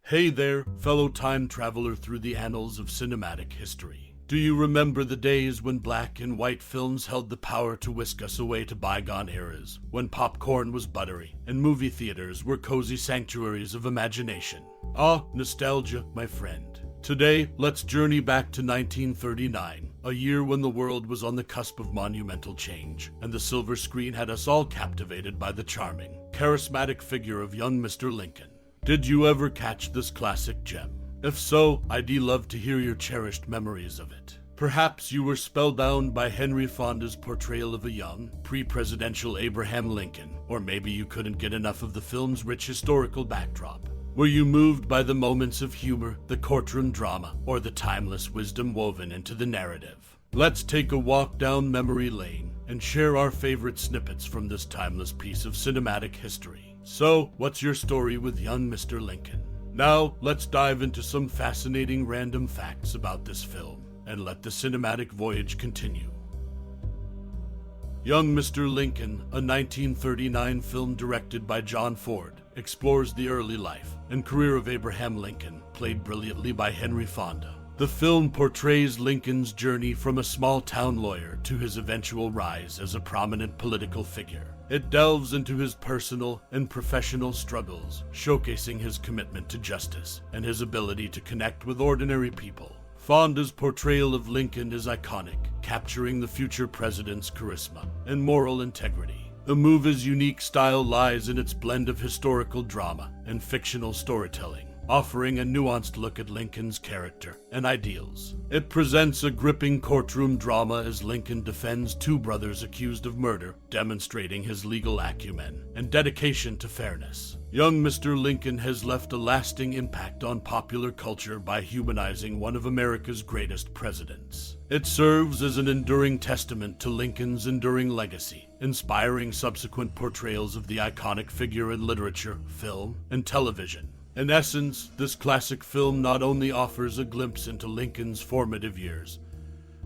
Hey there, fellow time traveler through the annals of cinematic history. Do you remember the days when black and white films held the power to whisk us away to bygone eras, when popcorn was buttery and movie theaters were cozy sanctuaries of imagination? Ah, nostalgia, my friend. Today, let's journey back to 1939, a year when the world was on the cusp of monumental change, and the silver screen had us all captivated by the charming, charismatic figure of young Mr. Lincoln. Did you ever catch this classic gem? If so, I'd love to hear your cherished memories of it. Perhaps you were spellbound by Henry Fonda's portrayal of a young, pre-presidential Abraham Lincoln, or maybe you couldn't get enough of the film's rich historical backdrop. Were you moved by the moments of humor, the courtroom drama, or the timeless wisdom woven into the narrative? Let's take a walk down memory lane and share our favorite snippets from this timeless piece of cinematic history. So, what's your story with young Mr. Lincoln? Now, let's dive into some fascinating random facts about this film, and let the cinematic voyage continue. Young Mr. Lincoln, a 1939 film directed by John Ford, explores the early life and career of Abraham Lincoln, played brilliantly by Henry Fonda. The film portrays Lincoln's journey from a small-town lawyer to his eventual rise as a prominent political figure. It delves into his personal and professional struggles, showcasing his commitment to justice and his ability to connect with ordinary people. Fonda's portrayal of Lincoln is iconic, capturing the future president's charisma and moral integrity. The movie's unique style lies in its blend of historical drama and fictional storytelling, offering a nuanced look at Lincoln's character and ideals. It presents a gripping courtroom drama as Lincoln defends two brothers accused of murder, demonstrating his legal acumen and dedication to fairness. Young Mr. Lincoln has left a lasting impact on popular culture by humanizing one of America's greatest presidents. It serves as an enduring testament to Lincoln's enduring legacy, inspiring subsequent portrayals of the iconic figure in literature, film, and television. In essence, this classic film not only offers a glimpse into Lincoln's formative years,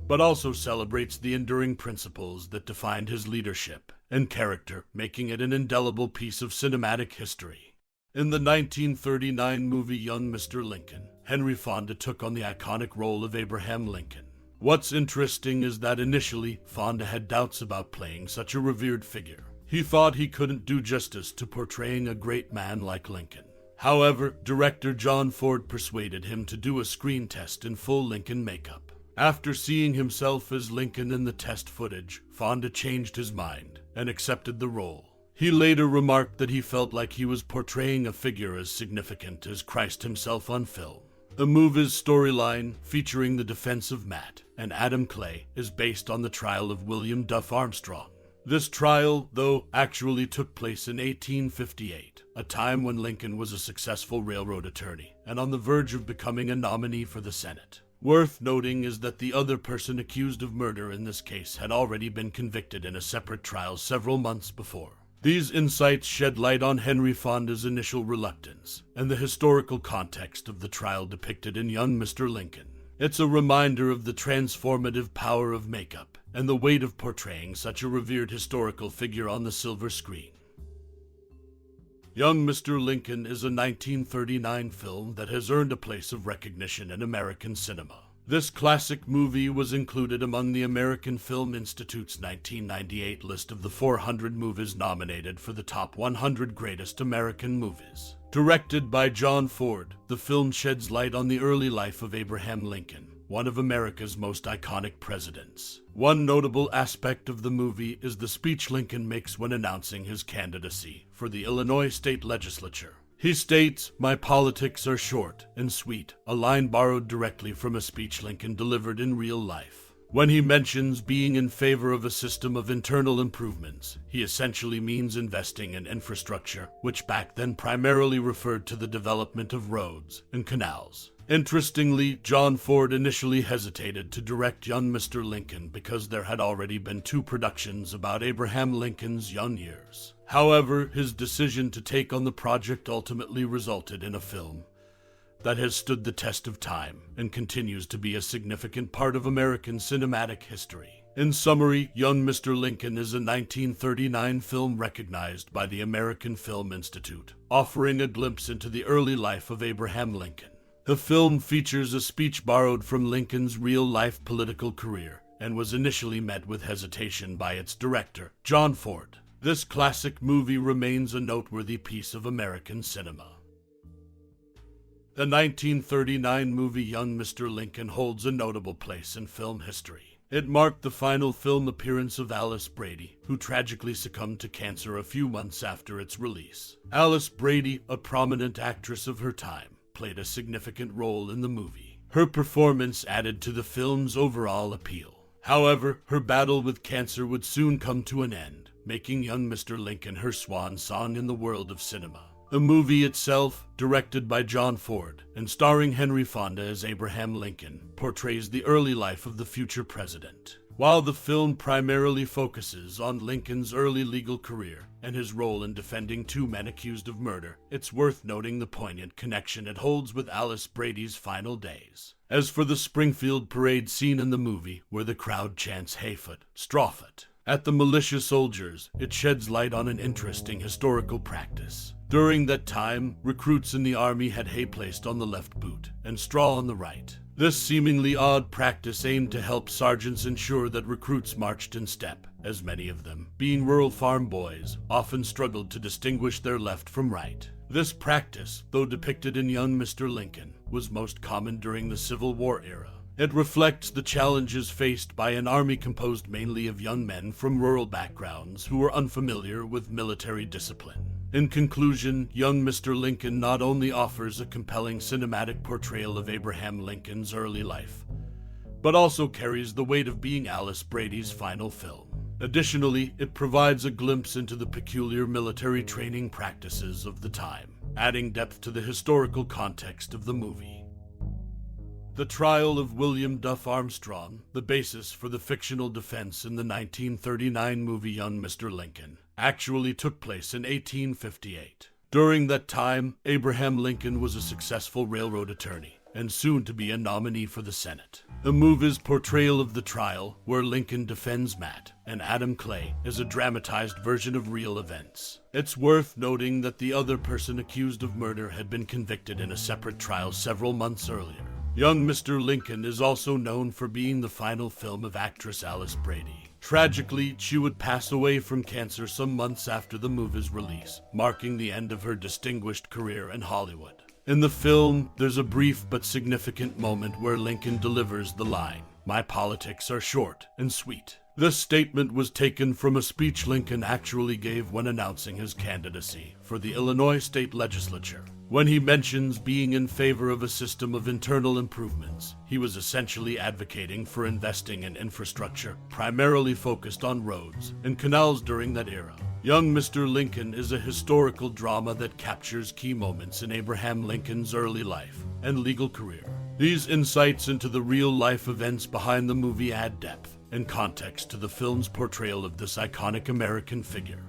but also celebrates the enduring principles that defined his leadership and character, making it an indelible piece of cinematic history. In the 1939 movie Young Mr. Lincoln, Henry Fonda took on the iconic role of Abraham Lincoln. What's interesting is that initially, Fonda had doubts about playing such a revered figure. He thought he couldn't do justice to portraying a great man like Lincoln. However, director John Ford persuaded him to do a screen test in full Lincoln makeup. After seeing himself as Lincoln in the test footage, Fonda changed his mind and accepted the role. He later remarked that he felt like he was portraying a figure as significant as Christ himself on film. The movie's storyline, featuring the defense of Matt and Adam Clay, is based on the trial of William Duff Armstrong. This trial, though, actually took place in 1858, a time when Lincoln was a successful railroad attorney and on the verge of becoming a nominee for the Senate. Worth noting is that the other person accused of murder in this case had already been convicted in a separate trial several months before. These insights shed light on Henry Fonda's initial reluctance and the historical context of the trial depicted in Young Mr. Lincoln. It's a reminder of the transformative power of makeup and the weight of portraying such a revered historical figure on the silver screen. Young Mr. Lincoln is a 1939 film that has earned a place of recognition in American cinema. This classic movie was included among the American Film Institute's 1998 list of the 400 movies nominated for the top 100 greatest American movies. Directed by John Ford, the film sheds light on the early life of Abraham Lincoln, one of America's most iconic presidents. One notable aspect of the movie is the speech Lincoln makes when announcing his candidacy for the Illinois state legislature. He states, "My politics are short and sweet," a line borrowed directly from a speech Lincoln delivered in real life. When he mentions being in favor of a system of internal improvements, he essentially means investing in infrastructure, which back then primarily referred to the development of roads and canals. Interestingly, John Ford initially hesitated to direct Young Mr. Lincoln because there had already been two productions about Abraham Lincoln's young years. However, his decision to take on the project ultimately resulted in a film that has stood the test of time and continues to be a significant part of American cinematic history. In summary, Young Mr. Lincoln is a 1939 film recognized by the American Film Institute, offering a glimpse into the early life of Abraham Lincoln. The film features a speech borrowed from Lincoln's real-life political career and was initially met with hesitation by its director, John Ford. This classic movie remains a noteworthy piece of American cinema. The 1939 movie Young Mr. Lincoln holds a notable place in film history. It marked the final film appearance of Alice Brady, who tragically succumbed to cancer a few months after its release. Alice Brady, a prominent actress of her time, played a significant role in the movie. Her performance added to the film's overall appeal. However, her battle with cancer would soon come to an end, making Young Mr. Lincoln her swan song in the world of cinema. The movie itself, directed by John Ford and starring Henry Fonda as Abraham Lincoln, portrays the early life of the future president. While the film primarily focuses on Lincoln's early legal career and his role in defending two men accused of murder, it's worth noting the poignant connection it holds with Alice Brady's final days. As for the Springfield parade scene in the movie, where the crowd chants "Hayfoot, Strawfoot" at the militia soldiers, it sheds light on an interesting historical practice. During that time, recruits in the army had hay placed on the left boot and straw on the right. This seemingly odd practice aimed to help sergeants ensure that recruits marched in step, as many of them, being rural farm boys, often struggled to distinguish their left from right. This practice, though depicted in Young Mr. Lincoln, was most common during the Civil War era. It reflects the challenges faced by an army composed mainly of young men from rural backgrounds who were unfamiliar with military discipline. In conclusion, Young Mr. Lincoln not only offers a compelling cinematic portrayal of Abraham Lincoln's early life, but also carries the weight of being Alice Brady's final film. Additionally, it provides a glimpse into the peculiar military training practices of the time, adding depth to the historical context of the movie. The trial of William Duff Armstrong, the basis for the fictional defense in the 1939 movie Young Mr. Lincoln, actually took place in 1858. During that time, Abraham Lincoln was a successful railroad attorney and soon to be a nominee for the Senate. The movie's portrayal of the trial, where Lincoln defends Matt and Adam Clay, is a dramatized version of real events. It's worth noting that the other person accused of murder had been convicted in a separate trial several months earlier. Young Mr. Lincoln is also known for being the final film of actress Alice Brady. Tragically, she would pass away from cancer some months after the movie's release, marking the end of her distinguished career in Hollywood. In the film, there's a brief but significant moment where Lincoln delivers the line, "My politics are short and sweet." This statement was taken from a speech Lincoln actually gave when announcing his candidacy for the Illinois state legislature. When he mentions being in favor of a system of internal improvements, he was essentially advocating for investing in infrastructure, primarily focused on roads and canals during that era. Young Mr. Lincoln is a historical drama that captures key moments in Abraham Lincoln's early life and legal career. These insights into the real-life events behind the movie add depth and context to the film's portrayal of this iconic American figure.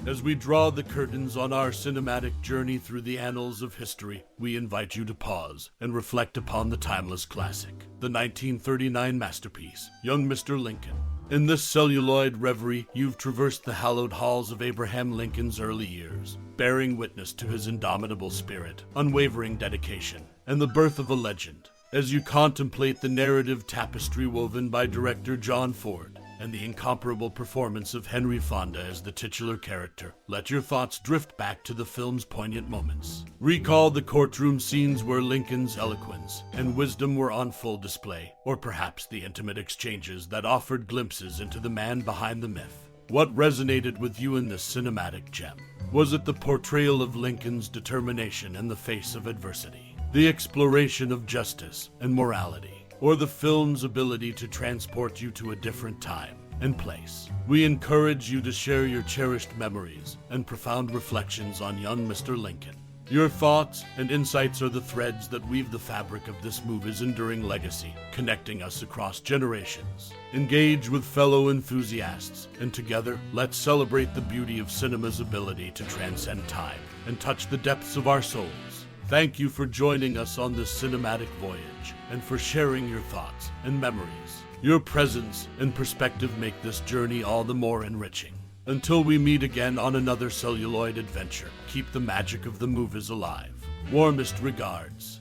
As we draw the curtains on our cinematic journey through the annals of history, we invite you to pause and reflect upon the timeless classic, the 1939 masterpiece, Young Mr. Lincoln. In this celluloid reverie, you've traversed the hallowed halls of Abraham Lincoln's early years, bearing witness to his indomitable spirit, unwavering dedication, and the birth of a legend. As you contemplate the narrative tapestry woven by director John Ford, and the incomparable performance of Henry Fonda as the titular character, let your thoughts drift back to the film's poignant moments. Recall the courtroom scenes where Lincoln's eloquence and wisdom were on full display, or perhaps the intimate exchanges that offered glimpses into the man behind the myth. What resonated with you in this cinematic gem? Was it the portrayal of Lincoln's determination in the face of adversity, the exploration of justice and morality, or the film's ability to transport you to a different time and place? We encourage you to share your cherished memories and profound reflections on Young Mr. Lincoln. Your thoughts and insights are the threads that weave the fabric of this movie's enduring legacy, connecting us across generations. Engage with fellow enthusiasts, and together, let's celebrate the beauty of cinema's ability to transcend time and touch the depths of our souls. Thank you for joining us on this cinematic voyage and for sharing your thoughts and memories. Your presence and perspective make this journey all the more enriching. Until we meet again on another celluloid adventure, keep the magic of the movies alive. Warmest regards,